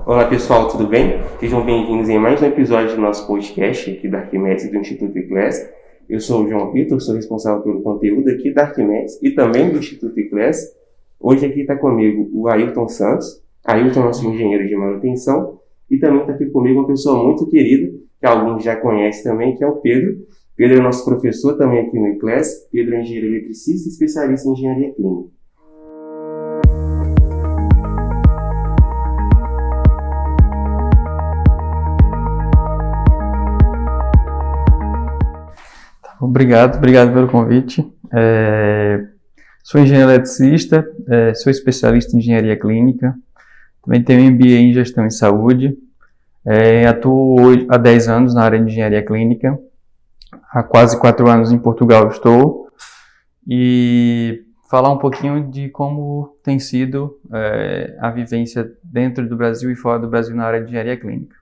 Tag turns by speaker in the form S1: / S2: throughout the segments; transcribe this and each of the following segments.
S1: Olá pessoal, tudo bem? Sejam bem-vindos em mais um episódio do nosso podcast aqui da Arquimedes do Instituto ICLES. Eu sou o João Vitor, sou responsável pelo conteúdo aqui da Arquimedes e também do Instituto ICLES. Hoje aqui está comigo o Ailton Santos. Ailton é nosso engenheiro de manutenção e também está aqui comigo uma pessoa muito querida, que alguns já conhecem também, que é o Pedro. Pedro é nosso professor também aqui no ICLES. Pedro é engenheiro eletricista e especialista em engenharia clínica.
S2: Obrigado pelo convite. Sou engenheiro eletricista, sou especialista em engenharia clínica, também tenho MBA em gestão em saúde, atuo hoje há 10 anos na área de engenharia clínica, há quase 4 anos em Portugal estou, e falar um pouquinho de como tem sido a vivência dentro do Brasil e fora do Brasil na área de engenharia clínica.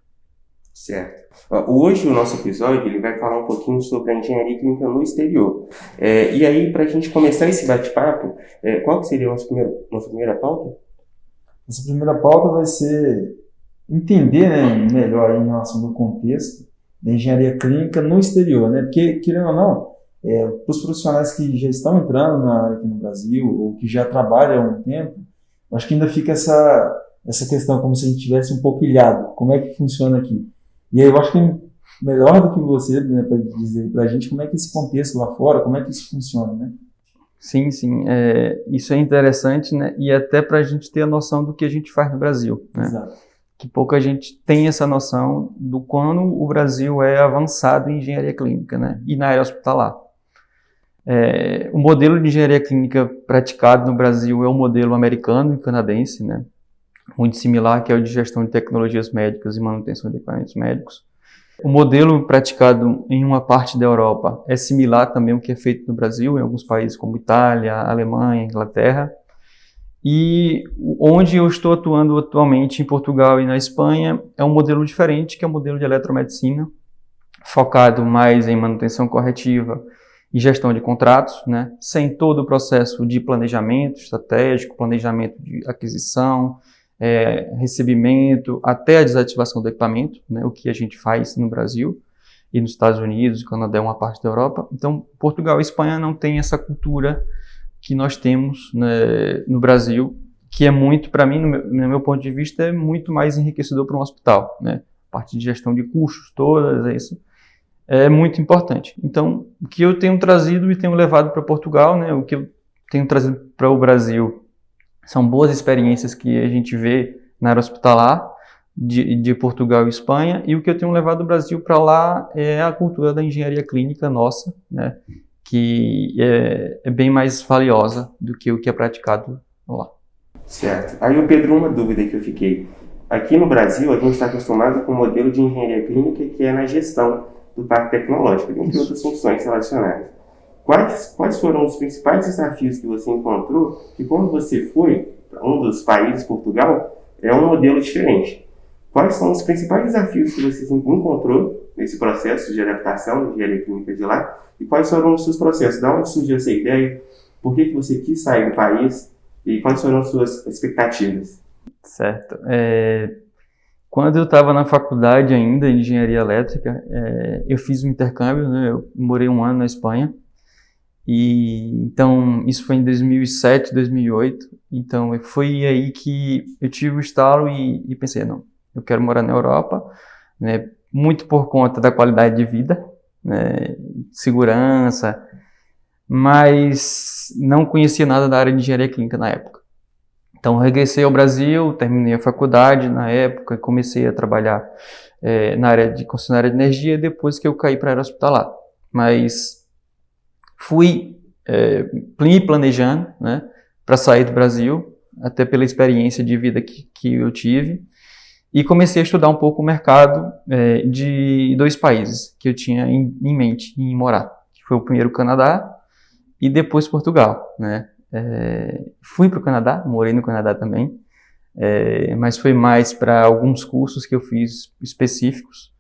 S1: Certo. Hoje o nosso episódio ele vai falar um pouquinho sobre a engenharia clínica no exterior. E aí, para a gente começar esse bate-papo, qual que seria a nossa primeira pauta?
S3: Nossa primeira pauta vai ser entender, melhor em relação ao contexto da engenharia clínica no exterior, Porque, querendo ou não, para os profissionais que já estão entrando na área aqui no Brasil ou que já trabalham há um tempo, eu acho que ainda fica essa questão como se a gente tivesse um pouco ilhado. Como é que funciona aqui? E aí eu acho que melhor do que você, para dizer para a gente como é que esse contexto lá fora, como é que isso funciona,
S2: Sim, isso é interessante, e até para a gente ter a noção do que a gente faz no Brasil,
S3: Exato.
S2: Que pouca gente tem essa noção do quanto o Brasil é avançado em engenharia clínica, e na área hospitalar. O modelo de engenharia clínica praticado no Brasil é o modelo americano e canadense, muito similar, que é o de gestão de tecnologias médicas e manutenção de equipamentos médicos. O modelo praticado em uma parte da Europa é similar também ao que é feito no Brasil, em alguns países como Itália, Alemanha, Inglaterra. E onde eu estou atuando atualmente, em Portugal e na Espanha, é um modelo diferente, que é o modelo de eletromedicina, focado mais em manutenção corretiva e gestão de contratos, sem todo o processo de planejamento estratégico, planejamento de aquisição, recebimento, até a desativação do equipamento, o que a gente faz no Brasil e nos Estados Unidos, Canadá é uma parte da Europa. Então, Portugal e Espanha não têm essa cultura que nós temos no Brasil, que é muito, para mim, no meu ponto de vista, é muito mais enriquecedor para um hospital. A parte de gestão de custos todas, isso é muito importante. Então, o que eu tenho trazido e tenho levado para Portugal, o que eu tenho trazido para o Brasil, são boas experiências que a gente vê na área hospitalar de Portugal e Espanha, e o que eu tenho levado do Brasil para lá é a cultura da engenharia clínica nossa, que é bem mais valiosa do que o que é praticado lá.
S1: Certo. Aí, Pedro, uma dúvida que eu fiquei. Aqui no Brasil, a gente está acostumado com o modelo de engenharia clínica que é na gestão do parque tecnológico, entre outras funções relacionadas. Quais foram os principais desafios que você encontrou que quando você foi para um dos países, Portugal, é um modelo diferente? Quais são os principais desafios que você encontrou nesse processo de adaptação de engenharia clínica de lá? E quais foram os seus processos? De onde surgiu essa ideia? Por que você quis sair do país? E quais foram as suas expectativas?
S2: Certo. Quando eu estava na faculdade ainda, em engenharia elétrica, eu fiz um intercâmbio, eu morei 1 ano na Espanha. E então isso foi em 2007, 2008. Então foi aí que eu tive o estalo e pensei, não, eu quero morar na Europa, muito por conta da qualidade de vida, segurança, mas não conhecia nada da área de engenharia clínica na época. Então regressei ao Brasil, terminei a faculdade na época e comecei a trabalhar na área de concessionária de energia depois que eu caí para a área hospitalar. Mas fui me planejando para sair do Brasil, até pela experiência de vida que eu tive, e comecei a estudar um pouco o mercado de 2 países que eu tinha em mente em morar, que foi o primeiro Canadá e depois Portugal. Fui para o Canadá, morei no Canadá também, mas foi mais para alguns cursos que eu fiz específicos.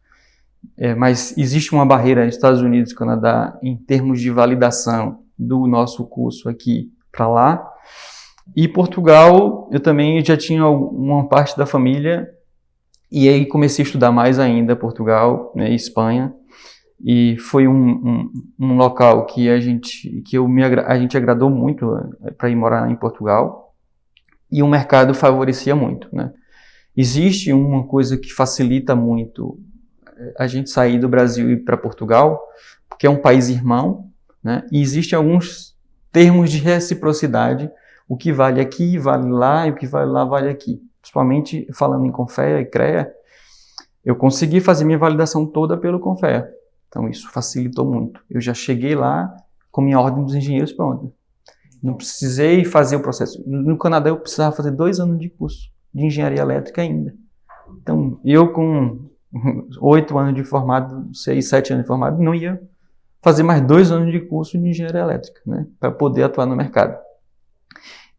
S2: Mas existe uma barreira nos Estados Unidos e Canadá em termos de validação do nosso curso aqui para lá. E Portugal, eu também já tinha uma parte da família E aí comecei a estudar mais ainda Portugal, né, e Espanha, e foi um local que a gente agradou muito para ir morar em Portugal, e o mercado favorecia muito, né? Existe uma coisa que facilita muito a gente sair do Brasil e ir para Portugal, porque é um país irmão, né? E existem alguns termos de reciprocidade, o que vale aqui vale lá e o que vale lá vale aqui. Principalmente falando em Confea e CREA, eu consegui fazer minha validação toda pelo Confea. Então isso facilitou muito. Eu já cheguei lá com minha ordem dos engenheiros pronta. Não precisei fazer o processo. No Canadá eu precisava fazer 2 anos de curso de engenharia elétrica ainda. Então eu com 8 anos de formado, 6, 7 anos de formado, não ia fazer mais 2 anos de curso de engenharia elétrica, né, para poder atuar no mercado.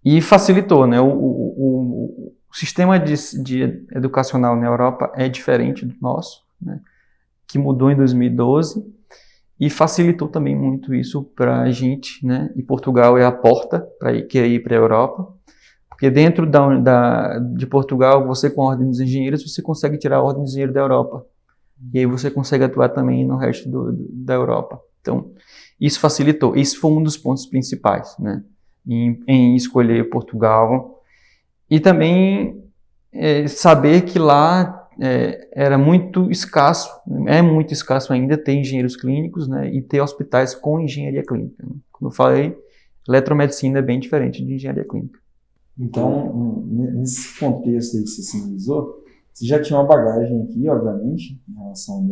S2: E facilitou, né? O sistema de educacional na Europa é diferente do nosso, né, que mudou em 2012 e facilitou também muito isso para a gente, né? E Portugal é a porta para querer ir para a Europa, porque dentro de Portugal, você com a ordem dos engenheiros, você consegue tirar a ordem dos engenheiros da Europa. E aí você consegue atuar também no resto da Europa. Então, isso facilitou. Esse foi um dos pontos principais, né, em escolher Portugal. E também saber que lá era muito escasso, é muito escasso ainda ter engenheiros clínicos, né, e ter hospitais com engenharia clínica, né? Como eu falei, eletromedicina é bem diferente de engenharia clínica.
S3: Então, nesse contexto aí que você sinalizou, você já tinha uma bagagem aqui, obviamente, em relação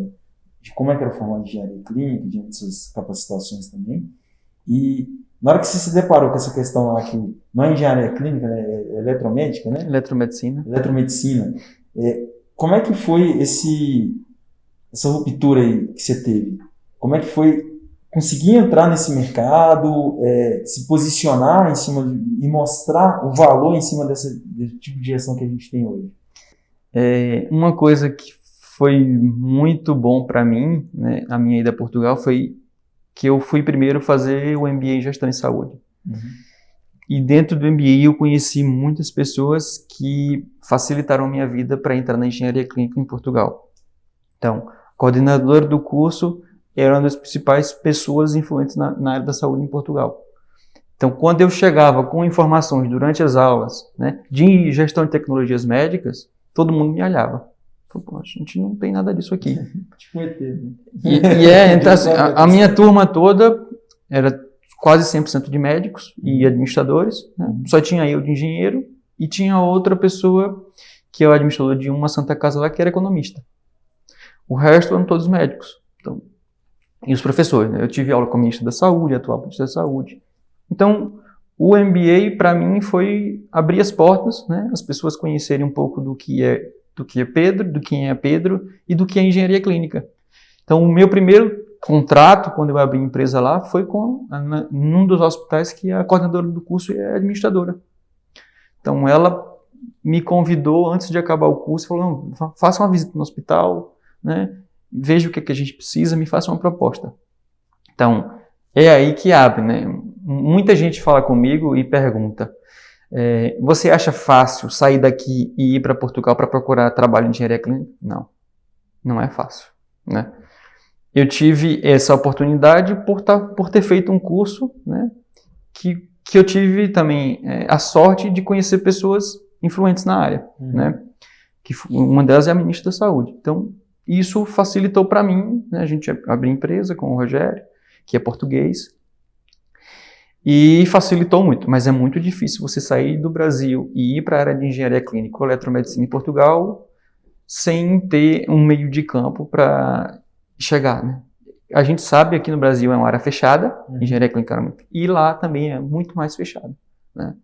S3: de como é que era formado em engenharia clínica, diante de suas capacitações também. E na hora que você se deparou com essa questão lá, que não é engenharia clínica, né, é eletromédica, né?
S2: Eletromedicina.
S3: Eletromedicina. Como é que foi essa ruptura aí que você teve? Como é que foi conseguir entrar nesse mercado, se posicionar em cima e mostrar o valor em cima desse tipo de gestão que a gente tem hoje?
S2: Uma coisa que foi muito bom para mim, né, a minha ida a Portugal, foi que eu fui primeiro fazer o MBA em Gestão em Saúde. Uhum. E dentro do MBA eu conheci muitas pessoas que facilitaram a minha vida para entrar na engenharia clínica em Portugal. Então, a coordenadora do curso era uma das principais pessoas influentes na área da saúde em Portugal. Então, quando eu chegava com informações durante as aulas, né, de gestão de tecnologias médicas, todo mundo me olhava. Pô, a gente não tem nada disso aqui.
S3: Tipo ET, né?
S2: Então, assim, a minha turma toda era quase 100% de médicos e administradores, né? Só tinha eu de engenheiro e tinha outra pessoa que é o administrador de uma Santa Casa lá, que era economista. O resto eram todos médicos. Então, e os professores, né? Eu tive aula com a ministra da Saúde, atual ministra da Saúde. Então, o MBA, para mim, foi abrir as portas, né? As pessoas conhecerem um pouco do que é Pedro, do quem é Pedro e do que é engenharia clínica. Então, o meu primeiro contrato, quando eu abri a empresa lá, foi num dos hospitais que a coordenadora do curso é administradora. Então, ela me convidou antes de acabar o curso e falou, não, faça uma visita no hospital, né? Veja o que a gente precisa, me faça uma proposta. Então, é aí que abre, né? Muita gente fala comigo e pergunta, você acha fácil sair daqui e ir para Portugal para procurar trabalho em engenharia clínica? Não, não é fácil, né? Eu tive essa oportunidade por ter feito um curso, né, que eu tive também a sorte de conhecer pessoas influentes na área, né? Que uma delas é a ministra da Saúde. Então, isso facilitou para mim, né? A gente abriu empresa com o Rogério, que é português, e facilitou muito, mas é muito difícil você sair do Brasil e ir para a área de engenharia clínica ou eletromedicina em Portugal sem ter um meio de campo para chegar, né? A gente sabe que aqui no Brasil é uma área fechada, engenharia clínica, e lá também é muito mais fechado, né?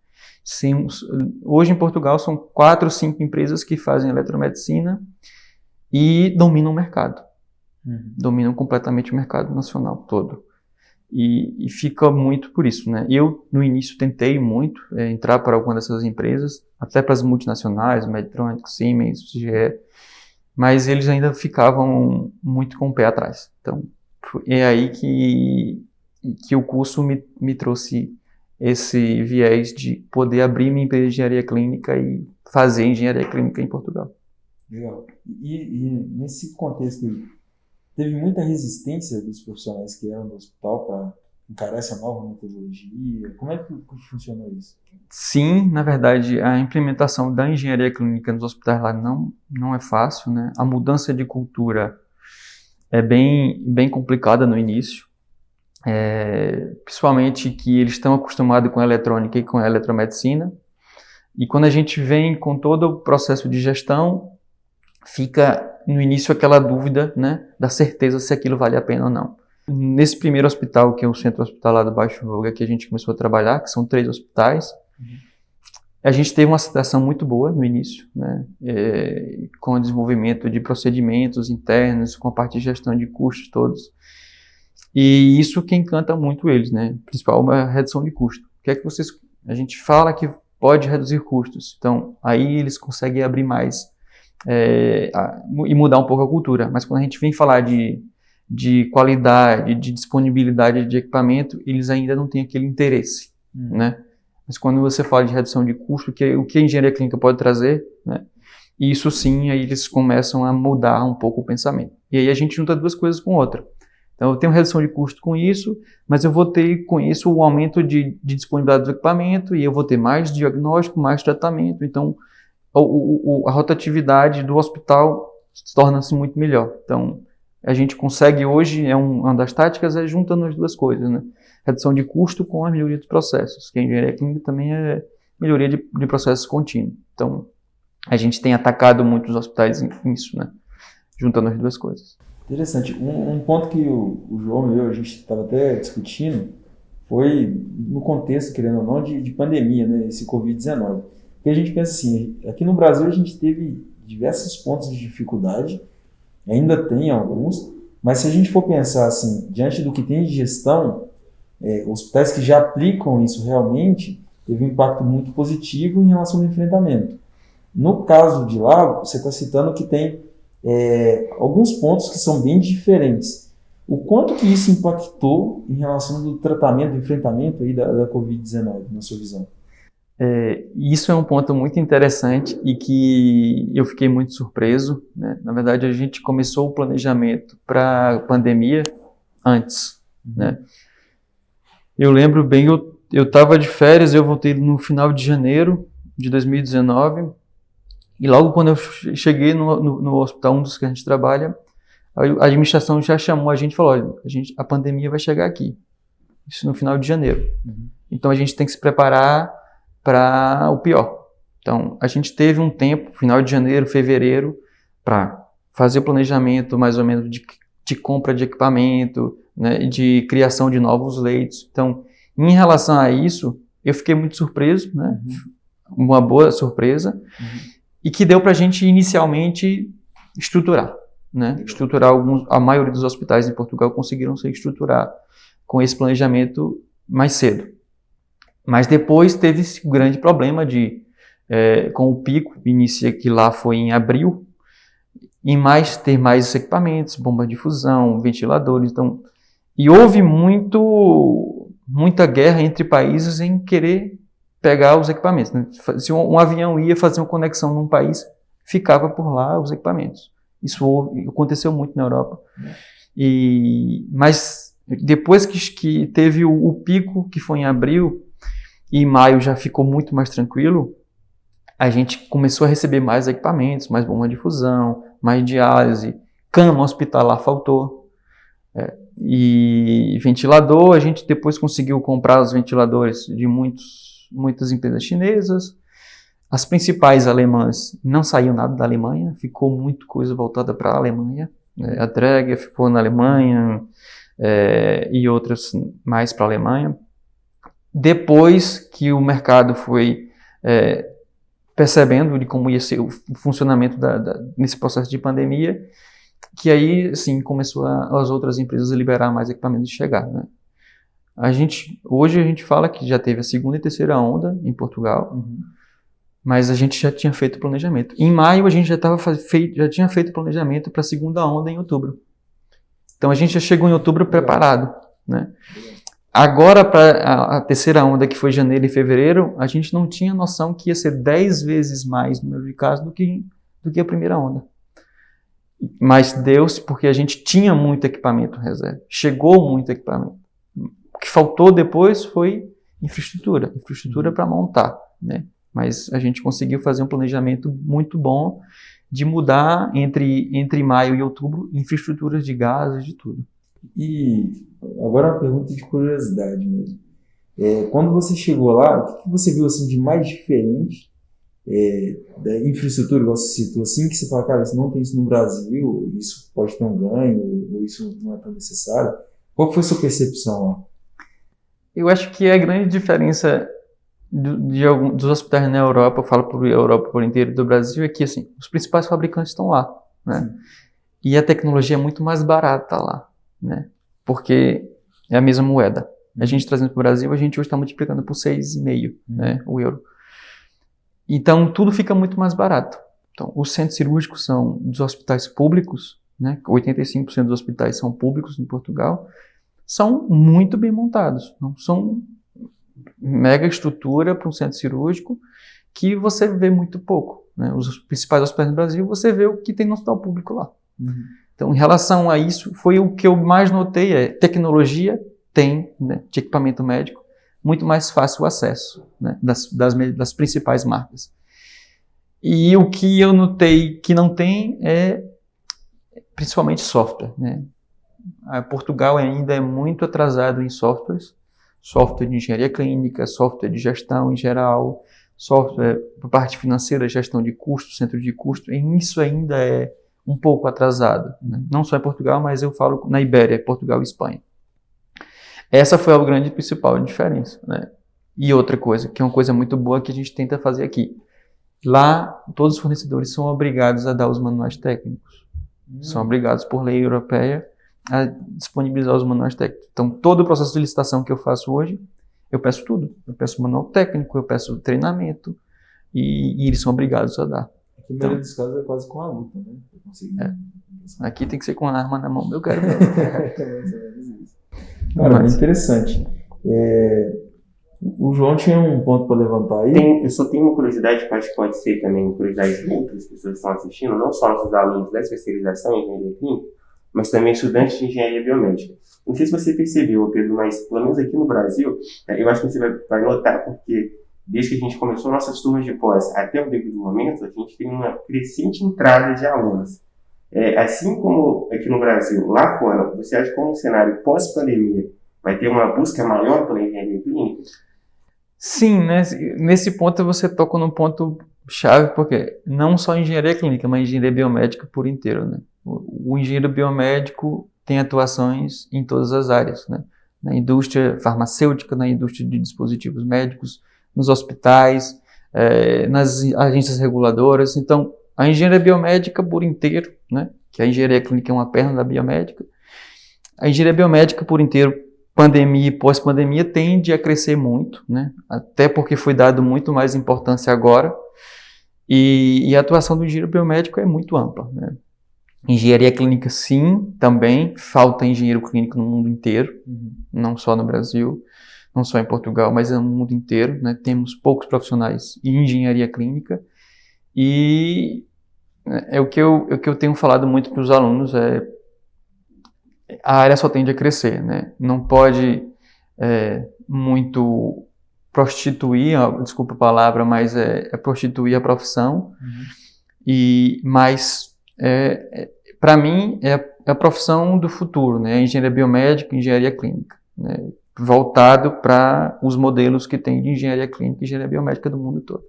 S2: Sim, hoje em Portugal são 4 ou 5 empresas que fazem eletromedicina e dominam o mercado. Dominam completamente o mercado nacional todo. E fica muito por isso, né? Eu, no início, tentei muito entrar para alguma dessas empresas, até para as multinacionais, Medtronic, Siemens, GE, mas eles ainda ficavam muito com o pé atrás. Então, é aí que o curso me trouxe esse viés de poder abrir minha empresa de engenharia clínica e fazer engenharia clínica em Portugal.
S3: Legal. E nesse contexto aí, teve muita resistência dos profissionais que eram do hospital para encarar essa nova metodologia? Como é que funcionou isso?
S2: Sim, na verdade, a implementação da engenharia clínica nos hospitais lá não é fácil, né? A mudança de cultura é bem complicada no início, principalmente que eles estão acostumados com a eletrônica e com a eletromedicina, e quando a gente vem com todo o processo de gestão, fica no início aquela dúvida, né, da certeza se aquilo vale a pena ou não. Nesse primeiro hospital, que é o Centro Hospitalar do Baixo Voga, que a gente começou a trabalhar, que são 3 hospitais, a gente teve uma aceitação muito boa no início, né, com o desenvolvimento de procedimentos internos, com a parte de gestão de custos todos. E isso que encanta muito eles, né, principal é a redução de custo. O que é que a gente fala que pode reduzir custos, então aí eles conseguem abrir mais e mudar um pouco a cultura. Mas quando a gente vem falar de qualidade, de disponibilidade de equipamento, eles ainda não têm aquele interesse, né? Mas quando você fala de redução de custo, o que a engenharia clínica pode trazer, né? Isso sim, aí eles começam a mudar um pouco o pensamento. E aí a gente junta duas coisas com outra. Então eu tenho redução de custo com isso, mas eu vou ter com isso um aumento de disponibilidade do equipamento e eu vou ter mais diagnóstico, mais tratamento. Então a rotatividade do hospital torna-se muito melhor. Então, a gente consegue hoje, uma das táticas é juntando as duas coisas, né? Redução de custo com a melhoria dos processos, que a engenharia clínica também é melhoria de processos contínuos. Então, a gente tem atacado muitos hospitais nisso, né? Juntando as duas coisas.
S3: Interessante. Um ponto que o João e eu, a gente estava até discutindo, foi no contexto, querendo ou não, de pandemia, né? Esse Covid-19. Porque a gente pensa assim, aqui no Brasil a gente teve diversos pontos de dificuldade, ainda tem alguns, mas se a gente for pensar assim, diante do que tem de gestão, hospitais que já aplicam isso realmente, teve um impacto muito positivo em relação ao enfrentamento. No caso de lá, você está citando que tem alguns pontos que são bem diferentes. O quanto que isso impactou em relação do tratamento, do enfrentamento aí da Covid-19, na sua visão?
S2: Isso é um ponto muito interessante e que eu fiquei muito surpreso, né? Na verdade, a gente começou o planejamento para a pandemia antes, né? Eu lembro bem, eu estava de férias, eu voltei no final de janeiro de 2019 e logo quando eu cheguei no hospital, um dos que a gente trabalha, a administração já chamou a gente e falou, olha, a pandemia vai chegar aqui, isso no final de janeiro. Então a gente tem que se preparar para o pior. Então, a gente teve um tempo, final de janeiro, fevereiro, para fazer o planejamento mais ou menos de compra de equipamento, né, de criação de novos leitos. Então, em relação a isso, eu fiquei muito surpreso, né, uma boa surpresa, e que deu para a gente inicialmente estruturar, né, estruturar a maioria dos hospitais em Portugal conseguiram se estruturar com esse planejamento mais cedo. Mas depois teve esse grande problema com o pico, inicia que lá foi em abril, ter mais equipamentos, bomba de fusão, ventiladores. Então, e houve muita guerra entre países em querer pegar os equipamentos, né? Se um avião ia fazer uma conexão num país, ficava por lá os equipamentos. Isso aconteceu muito na Europa. Mas depois que teve o pico, que foi em abril, e em maio já ficou muito mais tranquilo, a gente começou a receber mais equipamentos, mais bomba de fusão, mais diálise, cama hospitalar faltou, e ventilador, a gente depois conseguiu comprar os ventiladores de muitas empresas chinesas, as principais alemãs não saiu nada da Alemanha, ficou muita coisa voltada para a Alemanha, a Dräger ficou na Alemanha, e outras mais para a Alemanha. Depois que o mercado foi percebendo de como ia ser o funcionamento nesse processo de pandemia, que aí, sim, começou as outras empresas a liberar mais equipamentos de chegar, né? Hoje a gente fala que já teve a segunda e terceira onda em Portugal, mas a gente já tinha feito o planejamento. Em maio a gente já tinha feito o planejamento para a segunda onda em outubro. Então a gente já chegou em outubro preparado, né? Agora, para a terceira onda, que foi janeiro e fevereiro, a gente não tinha noção que ia ser 10 vezes mais o número de casos do que do que a primeira onda. Mas deu-se porque a gente tinha muito equipamento reserva. Chegou muito equipamento. O que faltou depois foi infraestrutura para montar, né? Mas a gente conseguiu fazer um planejamento muito bom de mudar entre maio e outubro infraestruturas de gás, de tudo.
S3: E agora uma pergunta de curiosidade mesmo. Quando você chegou lá, o que você viu assim, de mais diferente da infraestrutura, igual você citou, assim, que você fala, cara, isso não tem isso no Brasil, isso pode ter um ganho, ou isso não é tão necessário? Qual foi a sua percepção lá?
S2: Eu acho que a grande diferença dos hospitais na Europa, eu falo por Europa por inteiro, do Brasil, é que assim, os principais fabricantes estão lá, né? E a tecnologia é muito mais barata lá, né? Porque é a mesma moeda. A gente trazendo para o Brasil, a gente hoje está multiplicando por 6,5, né, o euro. Então, tudo fica muito mais barato. Então, os centros cirúrgicos são dos hospitais públicos, né? 85% dos hospitais são públicos em Portugal, são muito bem montados. Não são mega estrutura para um centro cirúrgico que você vê muito pouco, né? Os principais hospitais do Brasil, você vê o que tem no hospital público lá. Então, em relação a isso, foi o que eu mais notei, tecnologia tem, né, de equipamento médico, muito mais fácil o acesso, né, das principais marcas. E o que eu notei que não tem é principalmente software, né? Portugal ainda é muito atrasado em softwares, software de engenharia clínica, software de gestão em geral, software para parte financeira, gestão de custo, centro de custo, e isso ainda é um pouco atrasado, né? Não só em Portugal, mas eu falo na Ibéria, Portugal e Espanha. Essa foi a grande principal diferença, né? E outra coisa, que é uma coisa muito boa que a gente tenta fazer aqui. Lá, todos os fornecedores são obrigados a dar os manuais técnicos. São obrigados por lei europeia a disponibilizar os manuais técnicos. Então, todo o processo de licitação que eu faço hoje, eu peço tudo. Eu peço manual técnico, eu peço treinamento, e eles são obrigados a dar.
S3: Aqui, no meio dos casos, é quase com a luta, né?
S2: Aqui tem que ser com a arma na mão, eu quero.
S3: Cara, é interessante. O João tinha um ponto para levantar aí.
S1: Eu só tenho uma curiosidade que acho que pode ser também curiosidade de outras pessoas que estão assistindo, não só nossos alunos da especialização em engenharia clínica, mas também estudantes de engenharia biomédica. Não sei se você percebeu, Pedro, mas pelo menos aqui no Brasil, eu acho que você vai notar, porque desde que a gente começou nossas turmas de pós até o devido momento, a gente tem uma crescente entrada de alunos. Assim como aqui no Brasil, lá fora, você acha que como um cenário pós-pandemia vai ter uma busca maior pela engenharia clínica?
S2: Sim, né? Nesse ponto você toca num ponto chave, porque não só engenharia clínica, mas engenharia biomédica por inteiro, né? O engenheiro biomédico tem atuações em todas as áreas, né? Na indústria farmacêutica, na indústria de dispositivos médicos, nos hospitais, nas agências reguladoras. Então, a engenharia biomédica por inteiro, né? Que a engenharia clínica é uma perna da biomédica. A engenharia biomédica por inteiro, pandemia e pós-pandemia, tende a crescer muito, né? Até porque foi dado muito mais importância agora. E a atuação do engenheiro biomédico é muito ampla, né? Engenharia clínica, sim, também. Falta engenheiro clínico no mundo inteiro, não só no Brasil, não só em Portugal, mas no mundo inteiro, né? Temos poucos profissionais em engenharia clínica. E o que eu tenho falado muito para os alunos a área só tende a crescer, né? Não pode muito prostituir, desculpa a palavra, mas prostituir a profissão. Mas para mim é a profissão do futuro, né? Engenharia biomédica, engenharia clínica, né? Voltado para os modelos que tem de engenharia clínica e engenharia biomédica do mundo todo.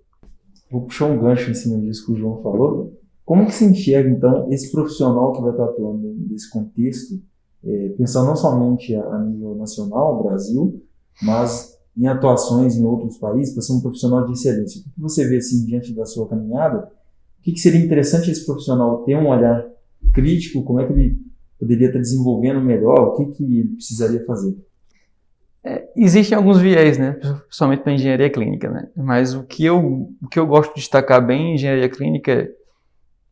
S3: Vou puxar um gancho em cima disso que o João falou. Como que se enxerga, então, esse profissional que vai estar atuando nesse contexto, pensando não somente a nível nacional, Brasil, mas em atuações em outros países, para ser um profissional de excelência? O que você vê, assim, diante da sua caminhada? O que seria interessante esse profissional ter um olhar crítico? Como é que ele poderia estar desenvolvendo melhor? O que ele precisaria fazer?
S2: Existem alguns viés, né? Principalmente para engenharia clínica, né? Mas o que eu gosto de destacar bem em engenharia clínica é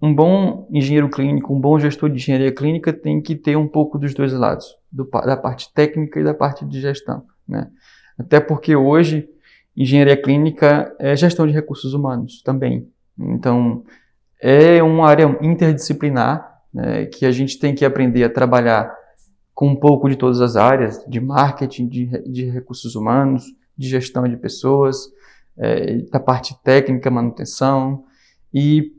S2: um bom engenheiro clínico, um bom gestor de engenharia clínica tem que ter um pouco dos dois lados, da parte técnica e da parte de gestão, né? Até porque hoje engenharia clínica é gestão de recursos humanos também. Então, é uma área interdisciplinar, né, que a gente tem que aprender a trabalhar com um pouco de todas as áreas, de marketing, de recursos humanos, de gestão de pessoas, da parte técnica, manutenção, e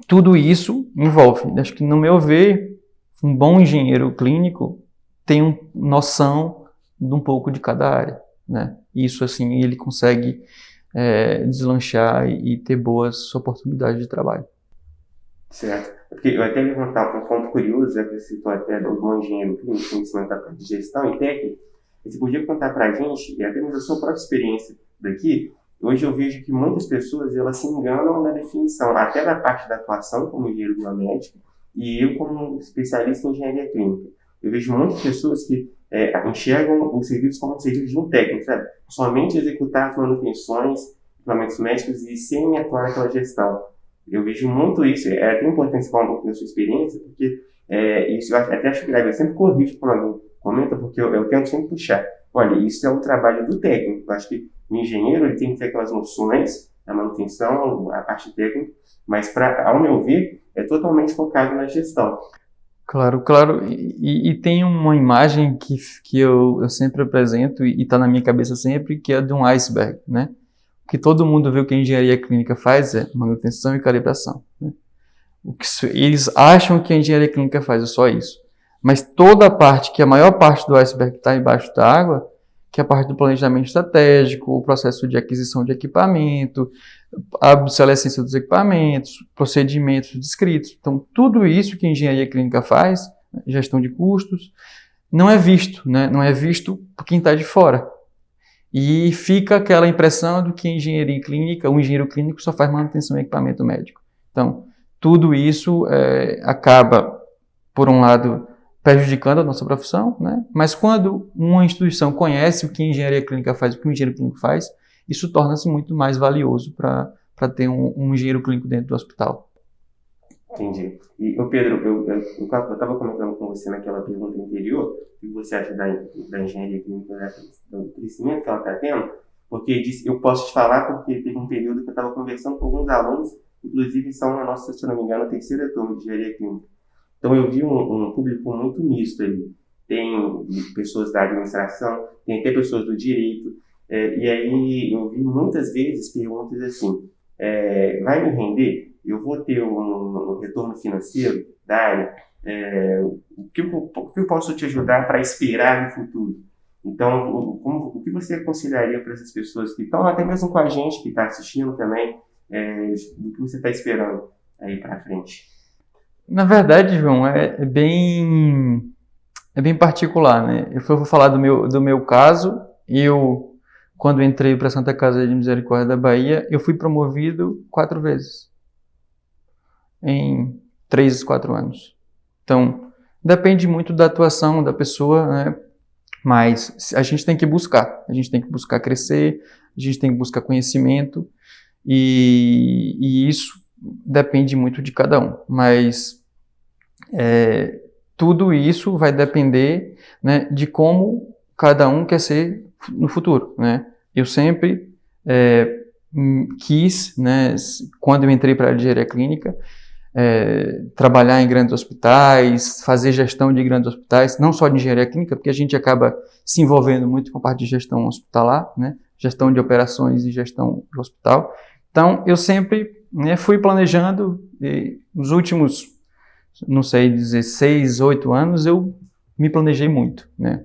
S2: tudo isso envolve. Acho que, no meu ver, um bom engenheiro clínico tem noção de um pouco de cada área, né? Isso, assim, ele consegue deslanchar e ter boas oportunidades de trabalho.
S1: Certo. Porque eu até levantar um ponto curioso, que você citou até do bom engenheiro clínico, conhecimento da parte de gestão e técnica. Você podia contar para a gente, e até mesmo a sua própria experiência daqui, hoje eu vejo que muitas pessoas elas se enganam na definição, até da parte da atuação como engenheiro biomédico, e eu como especialista em engenharia clínica. Eu vejo muitas pessoas que enxergam os serviços como serviços de um técnico, sabe? Somente executar as manutenções, equipamentos médicos e sem atuar naquela gestão. Eu vejo muito isso, é até importante você falar um pouco da sua experiência, porque isso eu até acho grave, eu sempre corrijo quando alguém comenta, porque eu tento sempre puxar. Olha, isso é o trabalho do técnico. Eu acho que o engenheiro ele tem que ter aquelas noções, a manutenção, a parte técnica, mas, ao meu ver, é totalmente focado na gestão.
S2: Claro, claro. E tem uma imagem que eu sempre apresento e está na minha cabeça sempre, que é de um iceberg, né? O que todo mundo vê que a engenharia clínica faz é manutenção e calibração, né? Eles acham que a engenharia clínica faz é só isso. Mas toda a parte, que a maior parte do iceberg está embaixo da água, que é a parte do planejamento estratégico, o processo de aquisição de equipamento, a obsolescência dos equipamentos, procedimentos descritos. Então, tudo isso que a engenharia clínica faz, gestão de custos, não é visto, né? Não é visto por quem está de fora. E fica aquela impressão de que a engenharia clínica, o engenheiro clínico só faz manutenção e equipamento médico. Então, tudo isso acaba, por um lado, prejudicando a nossa profissão, né? Mas quando uma instituição conhece o que a engenharia clínica faz, o que o engenheiro clínico faz, isso torna-se muito mais valioso para ter um engenheiro clínico dentro do hospital.
S1: Entendi. E, Pedro, eu estava comentando com você naquela pergunta anterior, o que você acha da engenharia clínica, do crescimento que ela está tendo, porque eu posso te falar porque teve um período que eu estava conversando com alguns alunos, inclusive são a nossa, se não me engano, a terceira turma de engenharia clínica. Então eu vi um público muito misto ali. Tem pessoas da administração, tem até pessoas do direito, e aí eu vi muitas vezes perguntas assim, vai me render? Eu vou ter um retorno financeiro da área? O que eu posso te ajudar para esperar no futuro? Então, o que você aconselharia para essas pessoas que estão até mesmo com a gente, que está assistindo também, do que você está esperando aí para frente?
S2: Na verdade, João, é bem particular, né? Eu vou falar do meu caso. Eu, quando entrei para a Santa Casa de Misericórdia da Bahia, eu fui promovido 4 vezes em 3, 4 anos. Então, depende muito da atuação da pessoa, né? Mas a gente tem que buscar crescer, a gente tem que buscar conhecimento, e isso depende muito de cada um. Mas tudo isso vai depender, né, de como cada um quer ser no futuro, né? Eu sempre quis, né, quando eu entrei para a engenharia clínica, trabalhar em grandes hospitais, fazer gestão de grandes hospitais, não só de engenharia clínica, porque a gente acaba se envolvendo muito com a parte de gestão hospitalar, né, gestão de operações e gestão do hospital. Então, eu sempre, né, fui planejando, e nos últimos, não sei dizer, 6, 8 anos, eu me planejei muito, né.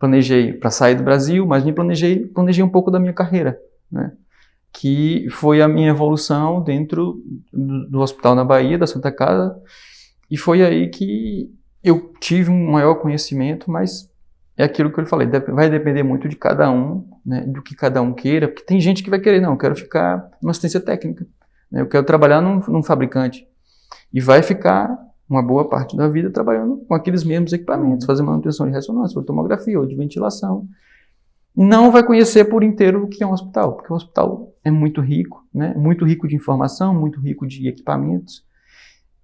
S2: Planejei para sair do Brasil, mas me planejei um pouco da minha carreira, né, que foi a minha evolução dentro do hospital na Bahia, da Santa Casa, e foi aí que eu tive um maior conhecimento, mas é aquilo que eu falei, vai depender muito de cada um, né, do que cada um queira, porque tem gente que vai querer, não, eu quero ficar numa assistência técnica, né, eu quero trabalhar num fabricante, e vai ficar uma boa parte da vida trabalhando com aqueles mesmos equipamentos, fazer manutenção de ressonância, ou tomografia, ou de ventilação, e não vai conhecer por inteiro o que é um hospital, porque o hospital é muito rico, né? Muito rico de informação, muito rico de equipamentos.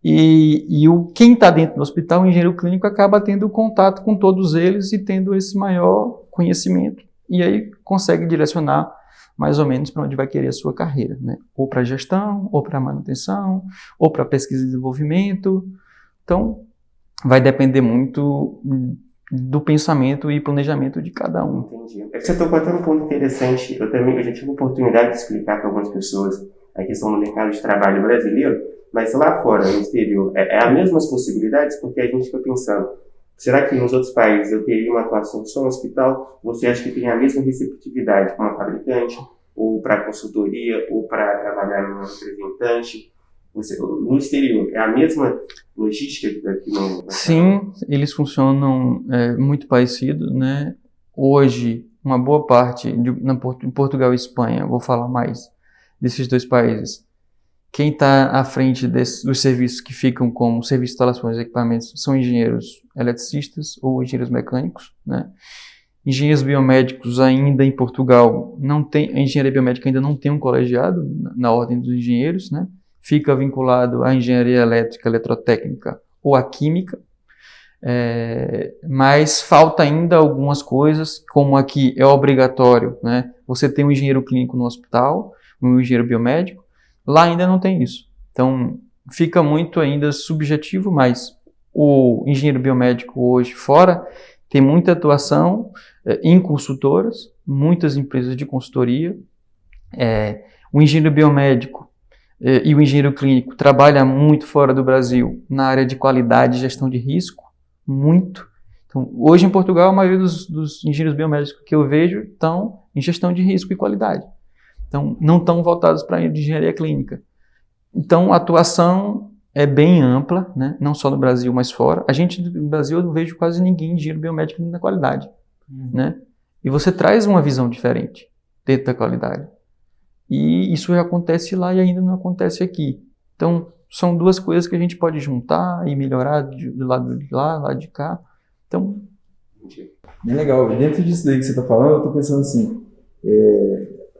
S2: E quem está dentro do hospital, o engenheiro clínico, acaba tendo contato com todos eles e tendo esse maior conhecimento. E aí consegue direcionar mais ou menos para onde vai querer a sua carreira, né? Ou para gestão, ou para manutenção, ou para pesquisa e desenvolvimento. Então, vai depender muito do pensamento e planejamento de cada um.
S1: Entendi. Você tocou até um ponto interessante. Eu já tive a oportunidade de explicar para algumas pessoas a questão do mercado de trabalho brasileiro, mas lá fora, no exterior, é as mesmas possibilidades, porque a gente fica pensando, será que nos outros países eu teria uma atuação só no hospital? Você acha que tem a mesma receptividade para uma fabricante, ou para consultoria, ou para trabalhar no representante? No exterior, é a mesma logística aqui no...
S2: Sim, eles funcionam muito parecido, né? Hoje, uma boa parte, em Portugal e Espanha, vou falar mais desses dois países, quem está à frente dos serviços que ficam como serviço de instalações e equipamentos são engenheiros eletricistas ou engenheiros mecânicos, né? Engenheiros biomédicos ainda em Portugal, a engenharia biomédica ainda não tem um colegiado na ordem dos engenheiros, né? Fica vinculado à engenharia elétrica, eletrotécnica ou à química, mas falta ainda algumas coisas, como aqui é obrigatório, né? Você tem um engenheiro clínico no hospital, um engenheiro biomédico, lá ainda não tem isso. Então, fica muito ainda subjetivo, mas o engenheiro biomédico hoje fora tem muita atuação em consultoras, muitas empresas de consultoria. O engenheiro biomédico e o engenheiro clínico trabalha muito fora do Brasil na área de qualidade e gestão de risco, muito. Então, hoje em Portugal, a maioria dos engenheiros biomédicos que eu vejo estão em gestão de risco e qualidade. Então, não estão voltados para a engenharia clínica. Então, a atuação é bem ampla, né? Não só no Brasil, mas fora. A gente, no Brasil, eu não vejo quase ninguém engenheiro biomédico na qualidade, né? E você traz uma visão diferente dentro da qualidade. E isso já acontece lá e ainda não acontece aqui. Então, são duas coisas que a gente pode juntar e melhorar do lado de lá, lado de cá. Então...
S3: Bem legal. Dentro disso daí que você está falando, eu estou pensando assim...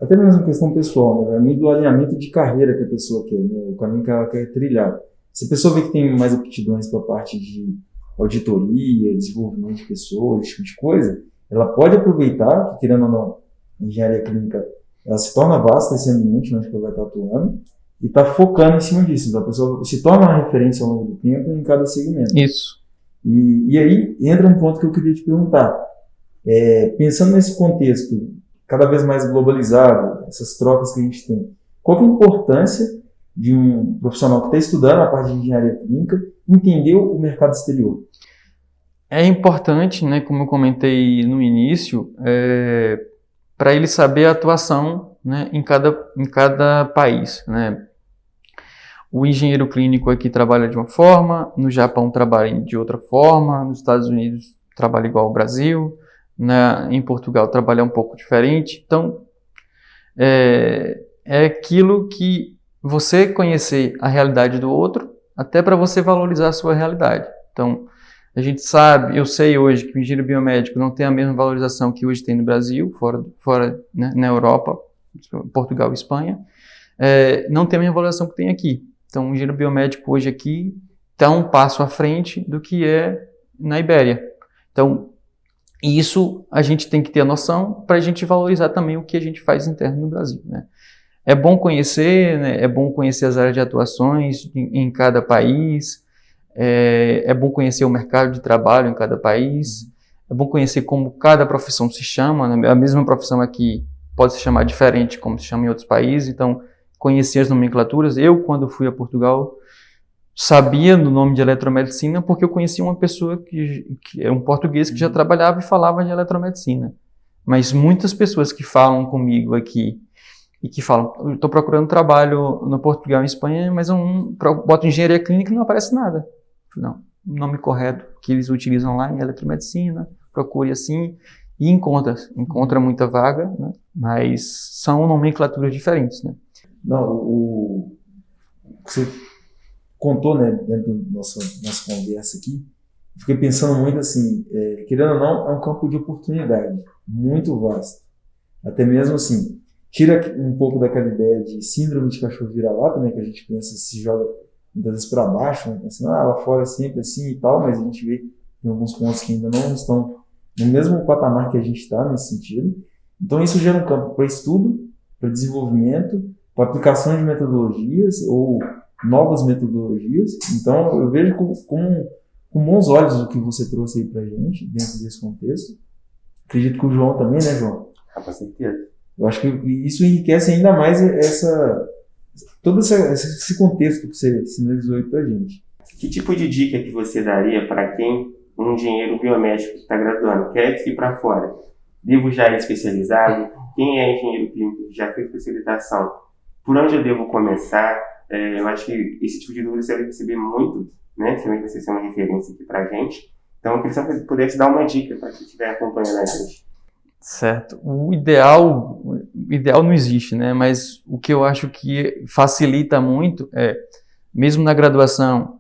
S3: Até mesmo questão pessoal, né? É muito do alinhamento de carreira que a pessoa quer, né? O caminho que ela quer trilhar. Se a pessoa vê que tem mais aptidões para a parte de auditoria, desenvolvimento de pessoas, esse tipo de coisa, ela pode aproveitar, que querendo ou não, a engenharia clínica, ela se torna vasta esse ambiente onde ela vai estar atuando e está focando em cima disso. Então a pessoa se torna uma referência ao longo do tempo em cada segmento.
S2: Isso.
S3: E aí entra um ponto que eu queria te perguntar. Pensando nesse contexto cada vez mais globalizado, essas trocas que a gente tem, qual que é a importância de um profissional que está estudando a parte de engenharia clínica entender o mercado exterior?
S2: É importante, né, como eu comentei no início, para ele saber a atuação, né, em cada país, né? O engenheiro clínico aqui trabalha de uma forma, no Japão trabalha de outra forma, nos Estados Unidos trabalha igual ao Brasil, em Portugal trabalha um pouco diferente. Então, é aquilo que você conhecer a realidade do outro, até para você valorizar a sua realidade. Então, a gente sabe, eu sei hoje que o engenheiro biomédico não tem a mesma valorização que hoje tem no Brasil, fora né, na Europa, Portugal e Espanha, não tem a mesma valorização que tem aqui. Então, o engenheiro biomédico hoje aqui está um passo à frente do que é na Ibéria. Então, isso a gente tem que ter a noção para a gente valorizar também o que a gente faz interno no Brasil, né? É bom conhecer, né? É bom conhecer as áreas de atuações em cada país, é bom conhecer o mercado de trabalho em cada país, é bom conhecer como cada profissão se chama, né? A mesma profissão aqui pode se chamar diferente como se chama em outros países, então conhecer as nomenclaturas. Eu, quando fui a Portugal, sabia do nome de eletromedicina porque eu conhecia uma pessoa que é um português que já trabalhava e falava de eletromedicina. Mas muitas pessoas que falam comigo aqui e que falam, eu estou procurando trabalho no Portugal e Espanha, mas eu boto engenharia clínica e não aparece nada. Não, o nome correto que eles utilizam lá é eletromedicina, procure assim e encontra muita vaga, né? Mas são nomenclaturas diferentes, né?
S3: Não, o que você contou, né, dentro da nossa conversa aqui, fiquei pensando muito assim, querendo ou não, é um campo de oportunidade muito vasto. Até mesmo assim, tira um pouco daquela ideia de síndrome de cachorro vira-lata, né, que a gente pensa, se joga muitas vezes para baixo, né, pensando, lá fora é sempre assim e tal, mas a gente vê em alguns pontos que ainda não estão no mesmo patamar que a gente está nesse sentido. Então isso gera um campo para estudo, para desenvolvimento, para aplicação de metodologias ou novas metodologias. Então, eu vejo com bons olhos o que você trouxe aí para a gente, dentro desse contexto. Acredito que o João também, né, João?
S1: Com certeza.
S3: Eu acho que isso enriquece ainda mais todo esse contexto que você sinalizou aí para a gente.
S1: Que tipo de dica que você daria para quem, um engenheiro biomédico que está graduando, quer ir para fora? Devo já ir especializado? Quem é engenheiro clínico que já fez especialização? Por onde eu devo começar? Eu acho que esse tipo de dúvida você vai receber muito, né? Você vai ser uma referência aqui para a gente. Então, eu queria só que você pudesse dar uma dica para quem estiver acompanhando a gente.
S2: Certo. O ideal não existe, né? Mas o que eu acho que facilita muito é, mesmo na graduação,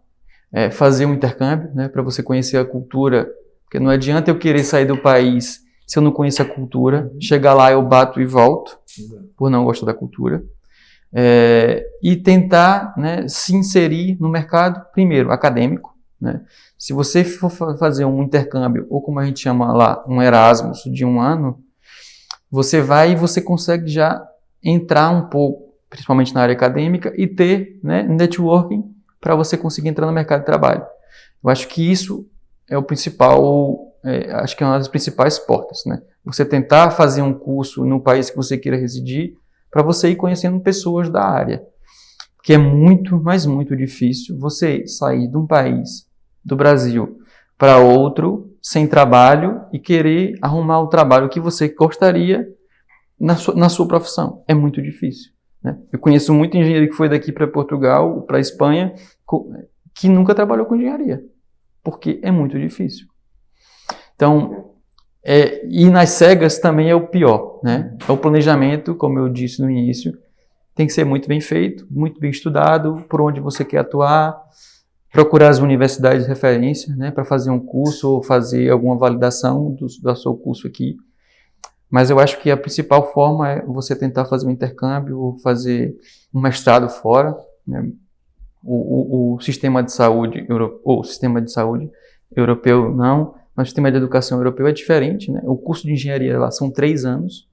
S2: fazer um intercâmbio, né? Para você conhecer a cultura. Porque não adianta eu querer sair do país se eu não conheço a cultura. Chegar lá, eu bato e volto, por não gostar da cultura. E tentar, né, se inserir no mercado, primeiro, acadêmico, né? Se você for fazer um intercâmbio, ou como a gente chama lá, um Erasmus de 1 ano, você vai e você consegue já entrar um pouco, principalmente na área acadêmica, e ter, né, networking para você conseguir entrar no mercado de trabalho. Eu acho que isso é o principal, acho que é uma das principais portas, né? Você tentar fazer um curso no país que você queira residir, para você ir conhecendo pessoas da área. Porque é muito, mas muito difícil você sair de um país, do Brasil, para outro, sem trabalho, e querer arrumar o trabalho que você gostaria na sua profissão. É muito difícil, né? Eu conheço muito engenheiro que foi daqui para Portugal, para Espanha, que nunca trabalhou com engenharia. Porque é muito difícil. Então, e nas cegas também é o pior, né? É o planejamento, como eu disse no início, tem que ser muito bem feito, muito bem estudado, por onde você quer atuar, procurar as universidades de referência, né, para fazer um curso ou fazer alguma validação do seu curso aqui. Mas eu acho que a principal forma é você tentar fazer um intercâmbio ou fazer um mestrado fora, né? O sistema de saúde europeu não, mas o sistema de educação europeu é diferente, né? O curso de engenharia lá são 3 anos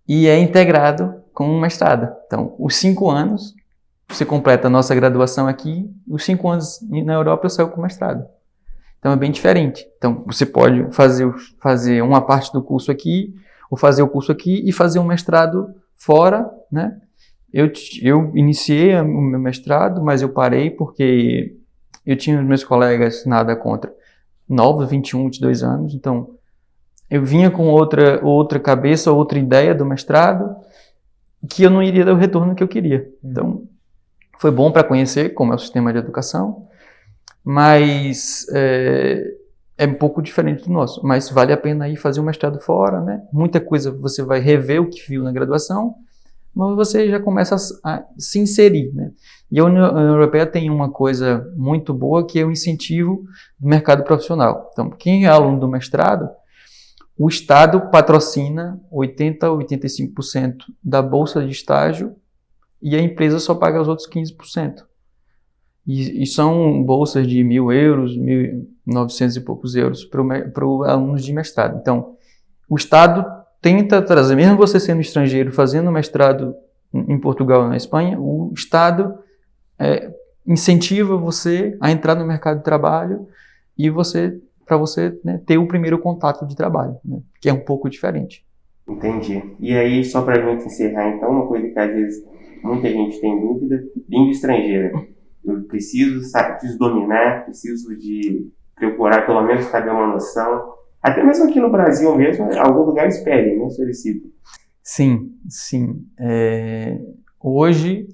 S2: e é integrado com um mestrado. Então, os 5 anos, você completa a nossa graduação aqui, os 5 anos na Europa eu saio com mestrado. Então, é bem diferente. Então, você pode fazer uma parte do curso aqui, ou fazer o curso aqui e fazer um mestrado fora, né? Eu iniciei o meu mestrado, mas eu parei porque eu tinha os meus colegas, nada contra, novos, 21, 22 anos, então eu vinha com outra cabeça, outra ideia do mestrado, que eu não iria dar o retorno que eu queria. Então, foi bom para conhecer como é o sistema de educação, mas é um pouco diferente do nosso. Mas vale a pena ir fazer um mestrado fora, né? Muita coisa você vai rever o que viu na graduação, mas você já começa a se inserir, né? E a União Europeia tem uma coisa muito boa, que é o incentivo do mercado profissional. Então, quem é aluno do mestrado, o Estado patrocina 80% a 85% da bolsa de estágio e a empresa só paga os outros 15%. E são bolsas de 1.000 euros, 1.900 e poucos euros para os alunos de mestrado. Então, o Estado tenta trazer, mesmo você sendo estrangeiro, fazendo mestrado em Portugal ou na Espanha, o Estado incentiva você a entrar no mercado de trabalho e para você, né, ter o primeiro contato de trabalho, né, que é um pouco diferente.
S1: Entendi. E aí, só para a gente encerrar, então, uma coisa que às vezes muita gente tem dúvida, língua estrangeira. Eu preciso dominar, preciso de procurar pelo menos saber uma noção. Até mesmo aqui no Brasil mesmo, alguns lugares pedem, né? Solicitam.
S2: Sim. Hoje,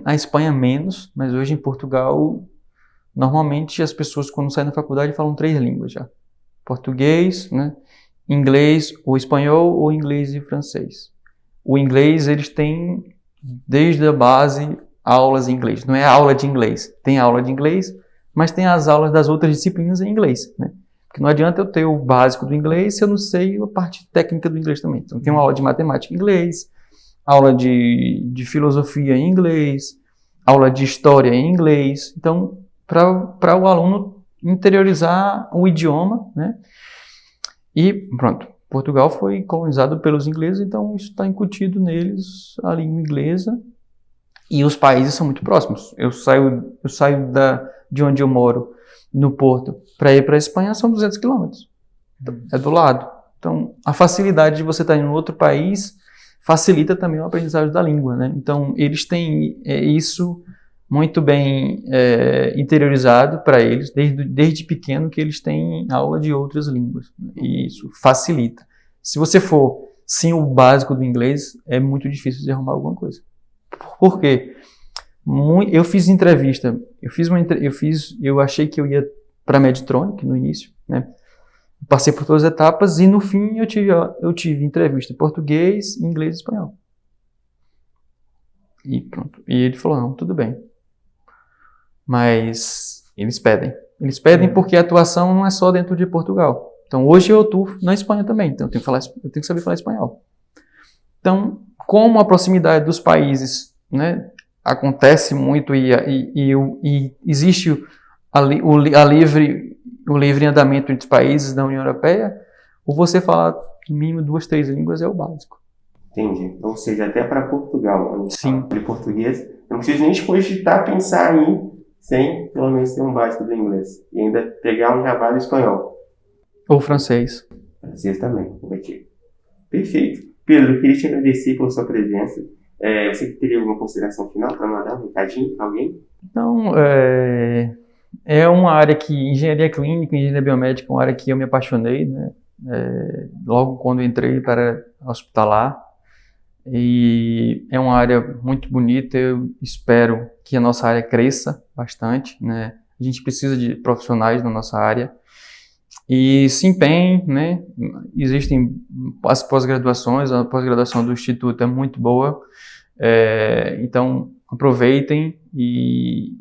S2: a Espanha menos, mas hoje em Portugal, normalmente as pessoas quando saem da faculdade falam 3 línguas já. Português, né? Inglês ou espanhol, ou inglês e francês. O inglês, eles têm, desde a base, aulas em inglês. Não é aula de inglês. Tem aula de inglês, mas tem as aulas das outras disciplinas em inglês, né? Porque não adianta eu ter o básico do inglês se eu não sei a parte técnica do inglês também. Então, tem uma aula de matemática em inglês, aula de filosofia em inglês, aula de história em inglês. Então, para o aluno interiorizar o idioma, né? E pronto. Portugal foi colonizado pelos ingleses, então isso está incutido neles a língua inglesa. E os países são muito próximos. Eu saio de onde eu moro, no Porto, para ir para a Espanha são 200 quilômetros. É do lado. Então, a facilidade de você estar em outro país facilita também o aprendizagem da língua, né? Então, eles têm isso muito bem interiorizado para eles, desde pequeno, que eles têm aula de outras línguas. E isso facilita. Se você for sem o básico do inglês, é muito difícil de arrumar alguma coisa. Por quê? Eu fiz entrevista, eu achei que eu ia para Medtronic no início, né? Passei por todas as etapas e no fim eu tive entrevista em português, inglês e espanhol. E pronto. E ele falou, não, tudo bem. Mas eles pedem porque a atuação não é só dentro de Portugal. Então hoje eu atuo na Espanha também, então eu tenho que saber falar espanhol. Então, como a proximidade dos países, né, acontece muito e existe o livre andamento entre os países da União Europeia, ou você falar no mínimo 2, 3 línguas é o básico.
S1: Entendi. Ou seja, até para Portugal, onde
S2: Sim.
S1: fala de português, eu não preciso nem cogitar pensar em ir sem pelo menos ter um básico do inglês. E ainda pegar um jabá do espanhol.
S2: Ou francês.
S1: Francês também, perfeito. Pedro, eu queria te agradecer pela sua presença. Você teria alguma consideração final para mandar um recadinho para alguém?
S2: Então, é uma área que, engenharia clínica, engenharia biomédica, é uma área que eu me apaixonei, né? Logo quando entrei para hospitalar. E é uma área muito bonita, eu espero que a nossa área cresça bastante, né? A gente precisa de profissionais na nossa área. E se empenhem, né? Existem as pós-graduações, a pós-graduação do Instituto é muito boa, então aproveitem e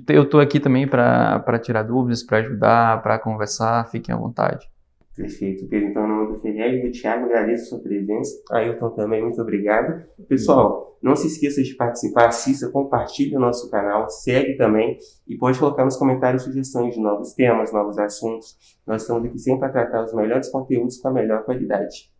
S2: eu estou aqui também para tirar dúvidas, para ajudar, para conversar, fiquem à vontade.
S1: Perfeito, Pedro. Então, no nome do Ferreri e do Thiago, agradeço a sua presença. Ailton também, muito obrigado. Pessoal, não se esqueça de participar, assista, compartilhe o nosso canal, segue também e pode colocar nos comentários sugestões de novos temas, novos assuntos. Nós estamos aqui sempre para tratar os melhores conteúdos com a melhor qualidade.